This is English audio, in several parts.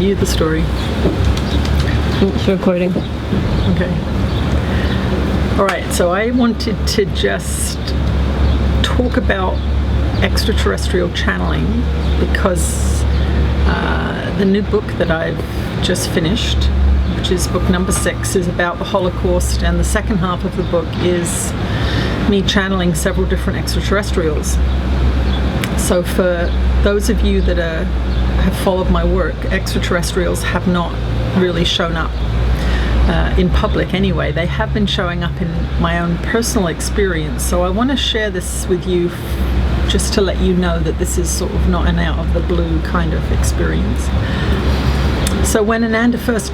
you the story. It's recording. Okay. All right, so I wanted to just talk about extraterrestrial channeling because the new book that I've just finished, which is book number 6, is about the Holocaust, and the second half of the book is me channeling several different extraterrestrials. So for those of you that have followed my work, extraterrestrials have not really shown up in public anyway. They have been showing up in my own personal experience. So I want to share this with you just to let you know that this is sort of not an out of the blue kind of experience. So when Ananda first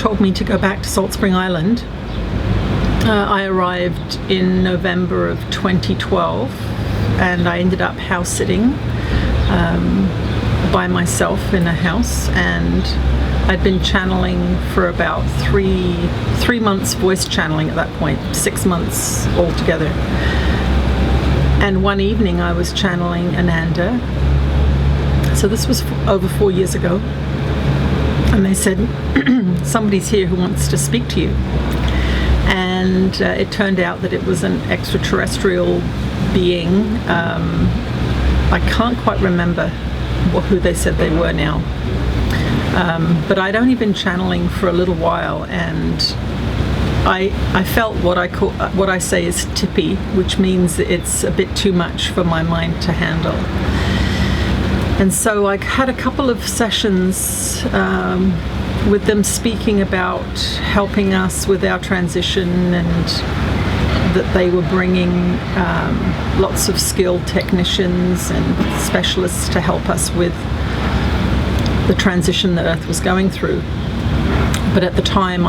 told me to go back to Salt Spring Island, I arrived in November of 2012, and I ended up house sitting by myself in a house, and I'd been channeling for about three months, voice channeling at that point, 6 months altogether. And one evening I was channeling Ananda. So this was over 4 years ago. And they said, somebody's here who wants to speak to you. And it turned out that it was an extraterrestrial being. I can't quite remember who they said they were now. But I'd only been channeling for a little while, and I felt what I say is tippy, which means it's a bit too much for my mind to handle. And so I had a couple of sessions with them speaking about helping us with our transition, and that they were bringing lots of skilled technicians and specialists to help us with the transition that Earth was going through. But at the time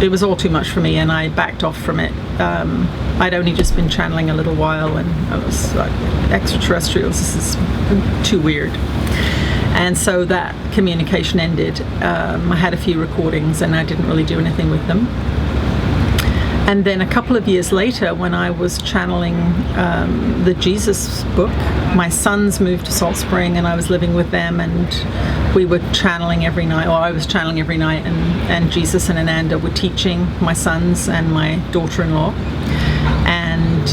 it was all too much for me, and I backed off from it. I'd only just been channeling a little while, and I was like, extraterrestrials, this is too weird. And so that communication ended. I had a few recordings and I didn't really do anything with them. And then a couple of years later, when I was channeling the Jesus book, my sons moved to Salt Spring and I was living with them, and we were channeling every night, or I was channeling every night, and Jesus and Ananda were teaching my sons and my daughter-in-law. And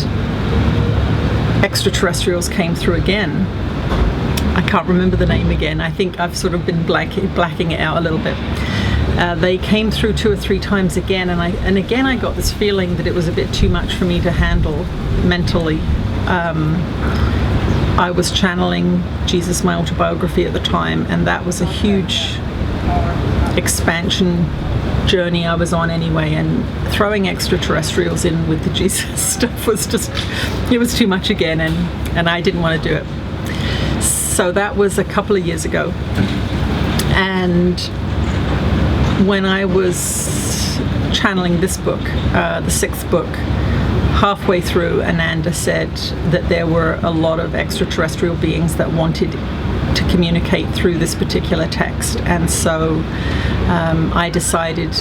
extraterrestrials came through again. I can't remember the name again. I think I've sort of been blacking it out a little bit. They came through 2 or 3 times again, and again I got this feeling that it was a bit too much for me to handle mentally. I was channeling Jesus, my autobiography at the time, and that was a huge expansion journey I was on anyway, and throwing extraterrestrials in with the Jesus stuff was just, it was too much again, and I didn't want to do it. So that was a couple of years ago. And when I was channeling this book, the 6th book, halfway through, Ananda said that there were a lot of extraterrestrial beings that wanted to communicate through this particular text. And so I decided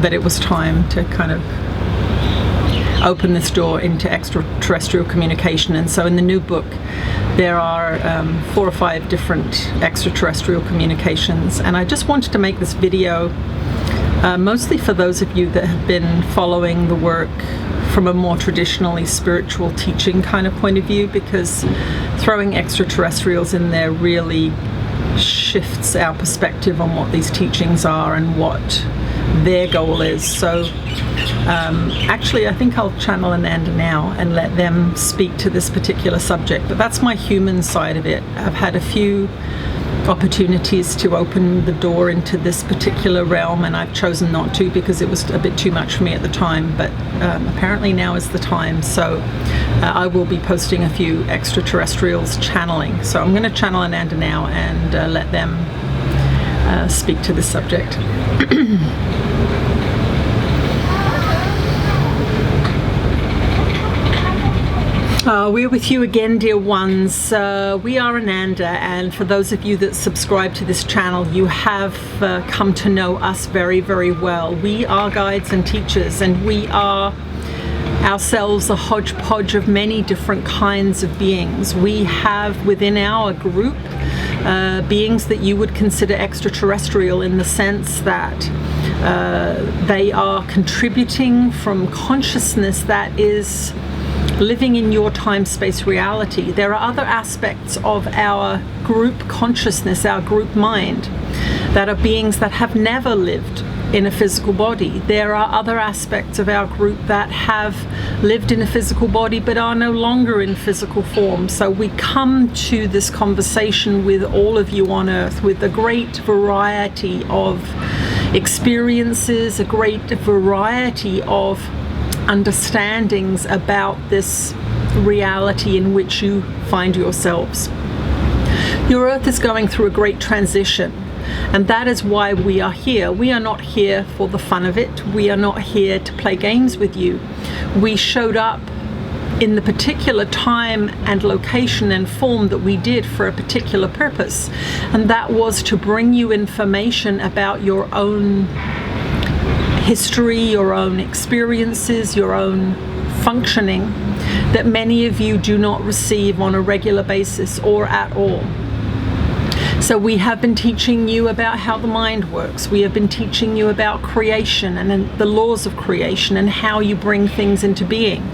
that it was time to kind of open this door into extraterrestrial communication. And so in the new book, there are 4 or 5 different extraterrestrial communications. And I just wanted to make this video mostly for those of you that have been following the work from a more traditionally spiritual teaching kind of point of view, because throwing extraterrestrials in there really shifts our perspective on what these teachings are and what their goal is. So actually I think I'll channel Ananda now and let them speak to this particular subject, but that's my human side of it. I've had a few opportunities to open the door into this particular realm, and I've chosen not to because it was a bit too much for me at the time, but apparently now is the time. So I will be posting a few extraterrestrials channeling. So I'm going to channel Ananda now and let them speak to this subject. We're with you again, dear ones. We are Ananda, and for those of you that subscribe to this channel, you have come to know us very, very well. We are guides and teachers, and we are ourselves a hodgepodge of many different kinds of beings. We have within our group beings that you would consider extraterrestrial in the sense that they are contributing from consciousness that is living in your time-space reality. There are other aspects of our group consciousness, our group mind, that are beings that have never lived in a physical body. There are other aspects of our group that have lived in a physical body but are no longer in physical form. So we come to this conversation with all of you on Earth with a great variety of experiences, a great variety of understandings about this reality in which you find yourselves. Your Earth is going through a great transition, and that is why we are here. We are not here for the fun of it. We are not here to play games with you. We showed up in the particular time and location and form that we did for a particular purpose, and that was to bring you information about your own history, your own experiences, your own functioning that many of you do not receive on a regular basis or at all. So we have been teaching you about how the mind works. We have been teaching you about creation and the laws of creation and how you bring things into being.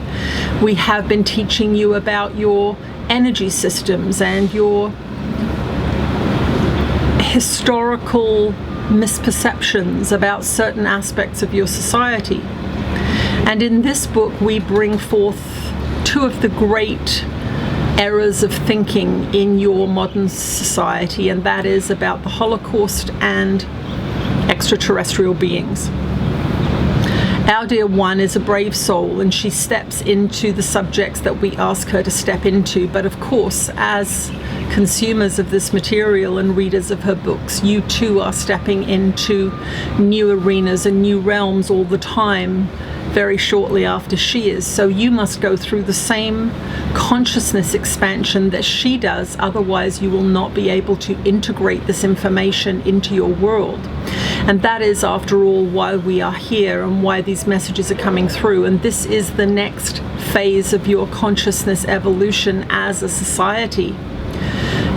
We have been teaching you about your energy systems and your historical misperceptions about certain aspects of your society. And in this book, we bring forth two of the great errors of thinking in your modern society, and that is about the Holocaust and extraterrestrial beings. Our dear one is a brave soul, and she steps into the subjects that we ask her to step into. But of course, as consumers of this material and readers of her books, you too are stepping into new arenas and new realms all the time, very shortly after she is. So you must go through the same consciousness expansion that she does, otherwise you will not be able to integrate this information into your world. And that is, after all, why we are here and why these messages are coming through. And this is the next phase of your consciousness evolution as a society.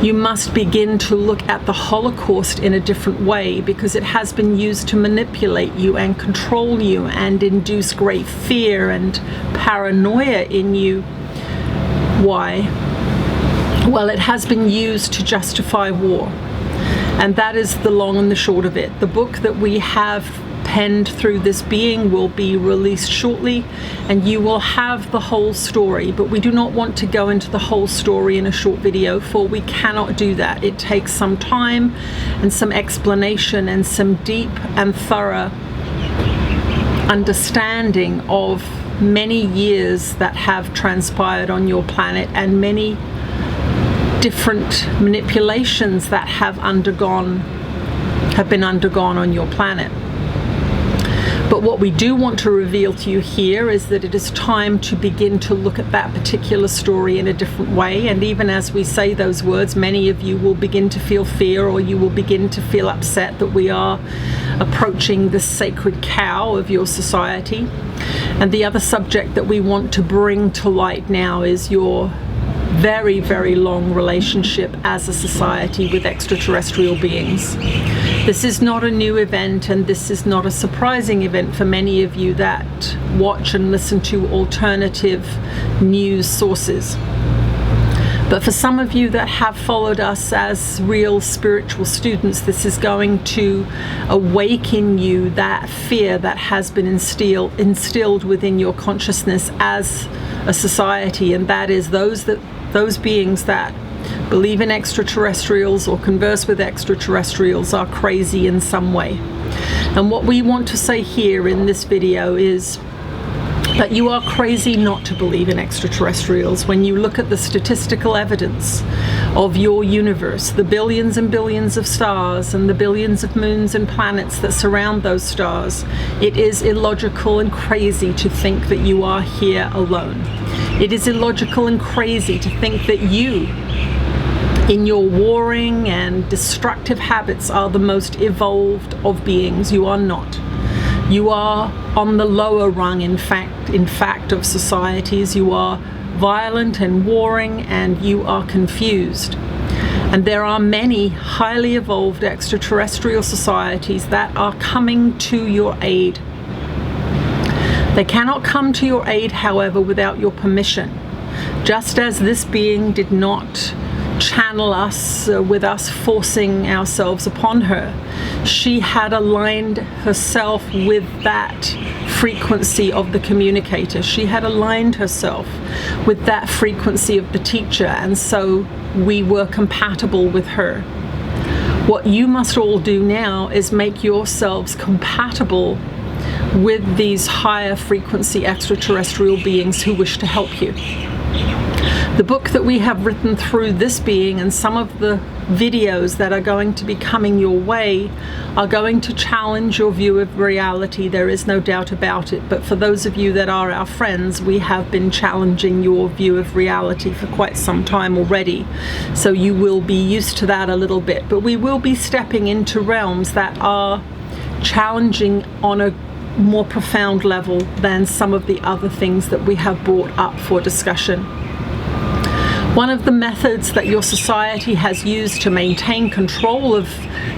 You must begin to look at the Holocaust in a different way, because it has been used to manipulate you and control you and induce great fear and paranoia in you. Why? Well, it has been used to justify war. And that is the long and the short of it. The book that we have penned through this being will be released shortly, and you will have the whole story. But we do not want to go into the whole story in a short video, for we cannot do that. It takes some time and some explanation and some deep and thorough understanding of many years that have transpired on your planet and many different manipulations that have been undergone on your planet. But what we do want to reveal to you here is that it is time to begin to look at that particular story in a different way. And even as we say those words, many of you will begin to feel fear, or you will begin to feel upset that we are approaching the sacred cow of your society. And the other subject that we want to bring to light now is your very, very long relationship as a society with extraterrestrial beings. This is not a new event, and this is not a surprising event for many of you that watch and listen to alternative news sources. But for some of you that have followed us as real spiritual students, this is going to awaken you that fear that has been instilled within your consciousness as a society, and that is those beings that believe in extraterrestrials or converse with extraterrestrials are crazy in some way. And what we want to say here in this video is that you are crazy not to believe in extraterrestrials when you look at the statistical evidence of your universe, the billions and billions of stars and the billions of moons and planets that surround those stars. It is illogical and crazy to think that you are here alone. It is illogical and crazy to think that you, in your warring and destructive habits, are the most evolved of beings. You are not. You are on the lower rung, in fact, of societies. You are violent and warring, and you are confused. And there are many highly evolved extraterrestrial societies that are coming to your aid. They cannot come to your aid, however, without your permission. Just as this being did not channel us with us forcing ourselves upon her, she had aligned herself with that frequency of the communicator. She had aligned herself with that frequency of the teacher, and so we were compatible with her. What you must all do now is make yourselves compatible with these higher frequency extraterrestrial beings who wish to help you. The book that we have written through this being and some of the videos that are going to be coming your way are going to challenge your view of reality. There is no doubt about it. But for those of you that are our friends, we have been challenging your view of reality for quite some time already. So you will be used to that a little bit. But we will be stepping into realms that are challenging on a more profound level than some of the other things that we have brought up for discussion. One of the methods that your society has used to maintain control of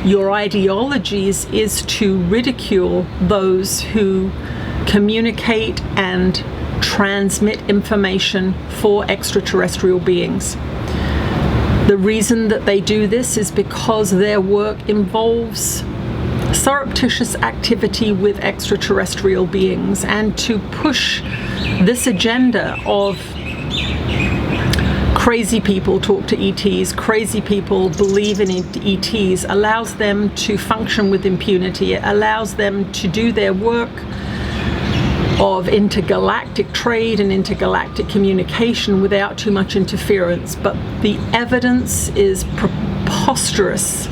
your ideologies is to ridicule those who communicate and transmit information for extraterrestrial beings. The reason that they do this is because their work involves surreptitious activity with extraterrestrial beings, and to push this agenda of crazy people talk to ETs, crazy people believe in ETs, allows them to function with impunity. It allows them to do their work of intergalactic trade and intergalactic communication without too much interference. But the evidence is preposterous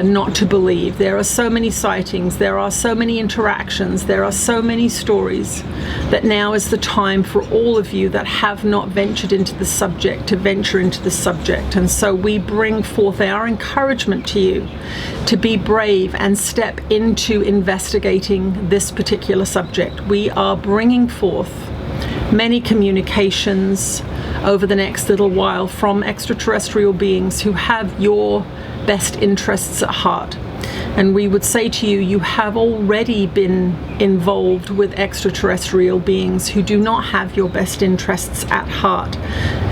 not to believe. There are so many sightings, there are so many interactions, there are so many stories that now is the time for all of you that have not ventured into the subject to venture into the subject. And so we bring forth our encouragement to you to be brave and step into investigating this particular subject. We are bringing forth many communications over the next little while from extraterrestrial beings who have your best interests at heart. And we would say to you, you have already been involved with extraterrestrial beings who do not have your best interests at heart.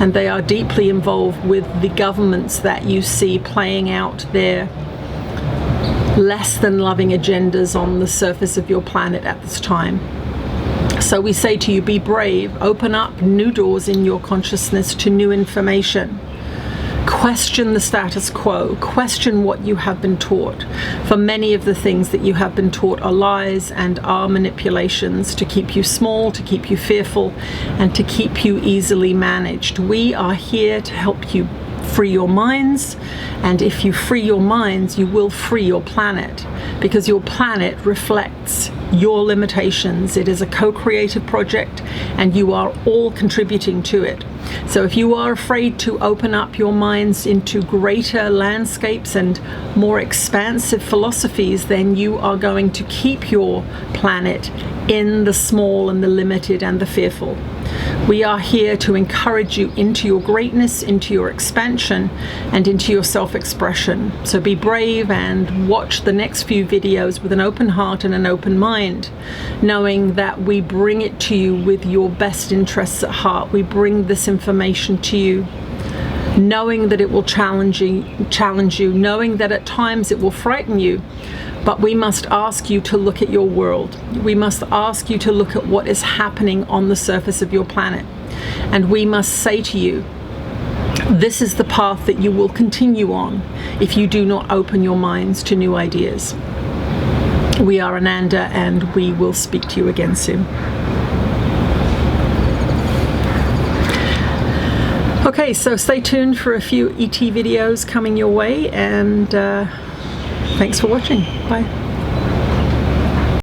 And they are deeply involved with the governments that you see playing out their less than loving agendas on the surface of your planet at this time. So we say to you, be brave, open up new doors in your consciousness to new information. Question the status quo, question what you have been taught. For many of the things that you have been taught are lies and are manipulations to keep you small, to keep you fearful, and to keep you easily managed. We are here to help you free your minds, and if you free your minds, you will free your planet, because your planet reflects your limitations. It is a co-creative project, and you are all contributing to it. So if you are afraid to open up your minds into greater landscapes and more expansive philosophies, then you are going to keep your planet in the small and the limited and the fearful. We are here to encourage you into your greatness, into your expansion, and into your self-expression. So be brave and watch the next few videos with an open heart and an open mind, knowing that we bring it to you with your best interests at heart. We bring this information to you knowing that it will challenge you, knowing that at times it will frighten you. But we must ask you to look at your world. We must ask you to look at what is happening on the surface of your planet. And we must say to you, this is the path that you will continue on if you do not open your minds to new ideas. We are Ananda, and we will speak to you again soon. Okay, so stay tuned for a few ET videos coming your way, and thanks for watching. Bye.